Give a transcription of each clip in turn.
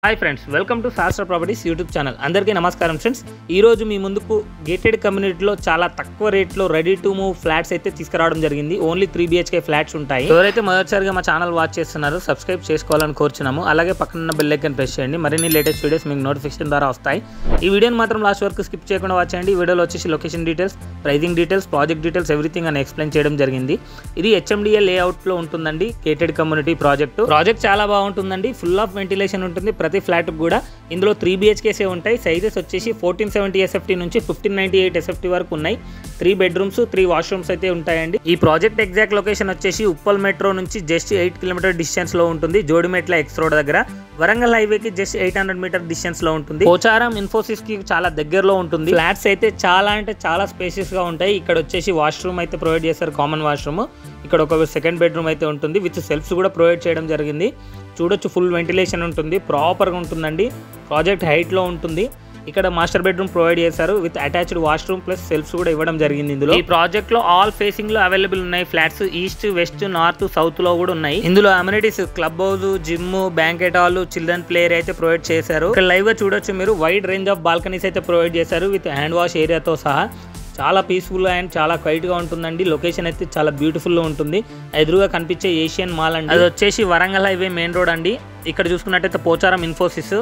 Hi friends, welcome to శాస్త్ర properties YouTube channel. అందరికీ నమస్కారం ఫ్రెండ్స్. ఈరోజు మీ ముందుకు గేటెడ్ కమ్యూనిటీలో చాలా తక్కువ రేట్లో రెడీ టు మూవ్ ఫ్లాట్స్ అయితే తీసుకురావడం జరిగింది. ఓన్లీ 3 BHK ఫ్లాట్స్ ఉంటాయి. ఎవరైతే మొదటిసారిగా మా ఛానల్ వాచ్ చేస్తున్నారో సబ్స్క్రైబ్ చేసుకోవాలని కోరుచున్నాము. అలాగే పక్కన బెల్ ఐకాన్ ప్రెస్ చేయండి. మరిన్ని లేటెస్ట్ వీడియోస్ మీకు నోటిఫికేషన్ ద్వారా వస్తాయి. ఈ వీడియోని మాత్రం లాస్ట్ వరకు స్కిప్ చేయకుండా వాచ్ చేయండి. ఈ వీడియోలో వచ్చేసి location details, pricing details, project details everything అని ఎక్స్ప్లెయిన్ చేయడం జరిగింది. ఇది HMDA లేఅవుట్లో ఉంటుందండి. గేటెడ్ కమ్యూనిటీ ప్రాజెక్ట్ చాలా బాగుంటుందండి. ఫుల్ ఆఫ్ వెంటిలేషన్ ఉంటుంది ప్రతి ఫ్లాట్ కూడా. ఇందులో 3 BHKసే ఉంటాయి. సైజెస్ వచ్చేసి 1470 SFT నుంచి 1598 SFT వరకు ఉన్నాయి. 3 బెడ్రూమ్స్ 3 వాష్రూమ్స్ అయితే ఉంటాయండి. ఈ ప్రాజెక్ట్ ఎగ్జాక్ట్ లొకేషన్ వచ్చేసి ఉప్పల్ మెట్రో నుంచి జస్ట్ 8 km డిస్టెన్స్ లో ఉంటుంది. జోడిమెట్ల ఎక్స్ రోడ్ దగ్గర. వరంగల్ హైవేకి జస్ట్ 800 మీటర్ డిస్టెన్స్ లో ఉంటుంది. పోచారం ఇన్ఫోసిస్ కి చాలా దగ్గరలో ఉంటుంది. ఫ్లాట్స్ అయితే చాలా అంటే చాలా స్పేసియస్ గా ఉంటాయి. ఇక్కడ వచ్చేసి వాష్రూమ్ అయితే ప్రొవైడ్ చేస్తారు, కామన్ వాష్రూమ్. ఇక్కడ ఒక సెకండ్ బెడ్రూమ్ అయితే ఉంటుంది. విత్ సెల్ఫ్స్ కూడా ప్రొవైడ్ చేయడం జరిగింది. చూడొచ్చు, ఫుల్ వెంటిలేషన్ ఉంటుంది, ప్రాపర్గా ఉంటుందండి. ప్రాజెక్ట్ హైట్లో ఉంటుంది. ఇక్కడ మాస్టర్ బెడ్రూమ్ ప్రొవైడ్ చేశారు with attached washroom plus shelves కూడా ఇవ్వడం జరిగింది. ఇందులో ఈ ప్రాజెక్ట్ లో ఆల్ ఫేసింగ్ లో అవైలబుల్ ఉన్నాయి flats. East, west, north, south లో కూడా ఉన్నాయి. ఇందులో amenities club house, gym, banquet hall, children player అయితే ప్రొవైడ్ చేశారు. ఇక్కడ లైవ్ గా చూడొచ్చు మీరు, వైడ్ రేంజ్ ఆఫ్ బాల్కనీస్ అయితే ప్రొవైడ్ చేశారు విత్ హ్యాండ్ వాష్ ఏరియాతో సహా. చాలా పీస్ఫుల్ అండ్ చాలా క్వైట్గా ఉంటుందండి. లొకేషన్ అయితే చాలా బ్యూటిఫుల్గా ఉంటుంది. ఎదురుగా కనిపించే ఏషియన్ మాల్ అండి. అది వచ్చేసి వరంగల్ హైవే మెయిన్ రోడ్ అండి. ఇక్కడ చూసుకున్నట్టయితే పోచారం ఇన్ఫోసిస్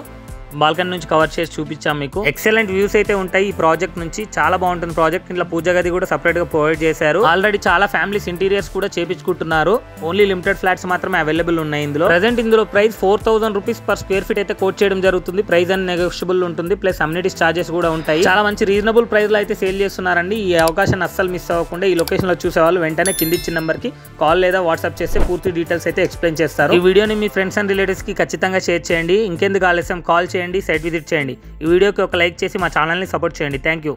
బాల్కనీ నుంచి కవర్ చేసి చూపించాం మీకు. ఎక్సలెంట్ వ్యూస్ అయితే ఉంటాయి ఈ ప్రాజెక్ట్ నుంచి. చాలా బాగుంటుంది ప్రాజెక్ట్. ఇంట్లో పూజ గది కూడా సపరేట్ గా ప్రొవైడ్ చేశారు. ఆల్రెడీ చాలా ఫ్యామిలీస్ ఇంటీరియర్స్ కూడా చేపించుకుంటున్నారు. ఓన్లీ లిమిటెడ్ ఫ్లాట్స్ మాత్రమే అవైలబుల్ ఉన్నాయి ఇందులో. ప్రెసెంట్ ఇందులో price 4000 rupees per square feet అయితే కోట్ చేయడం జరుగుతుంది. ప్రైస్ అండ్ నెగోషియబుల్ ఉంటుంది. ప్లస్ అమ్యూనిటీస్ చార్జెస్ కూడా ఉంటాయి. చాలా మంచి రీజనబుల్ ప్రైస్ లో అయితే సేల్ చేస్తున్నారండి. ఈ అవకాశాన్ని అస్సలు మిస్ అవ్వకుండా ఈ లొకేషన్ లో చూసే వాళ్ళు వెంటనే కింది ఇచ్చిన నెంబర్ కి కాల్ లేదా వాట్సాప్ చేస్తే పూర్తి డీటెయిల్స్ అయితే ఎక్స్ప్లెయిన్ చేస్తారు. ఈ వీడియోని మీ ఫ్రెండ్స్ అండ్ రిలేటివ్స్ కి ఖచ్చితంగా షేర్ చేయండి. ఇంకెందుకు ఆలస్యం, కాల్ చేయండి, సైట్ విజిట్ చేయండి. ఈ వీడియోకి ఒక లైక్ చేసి మా ఛానల్ని సపోర్ట్ చేయండి. Thank you.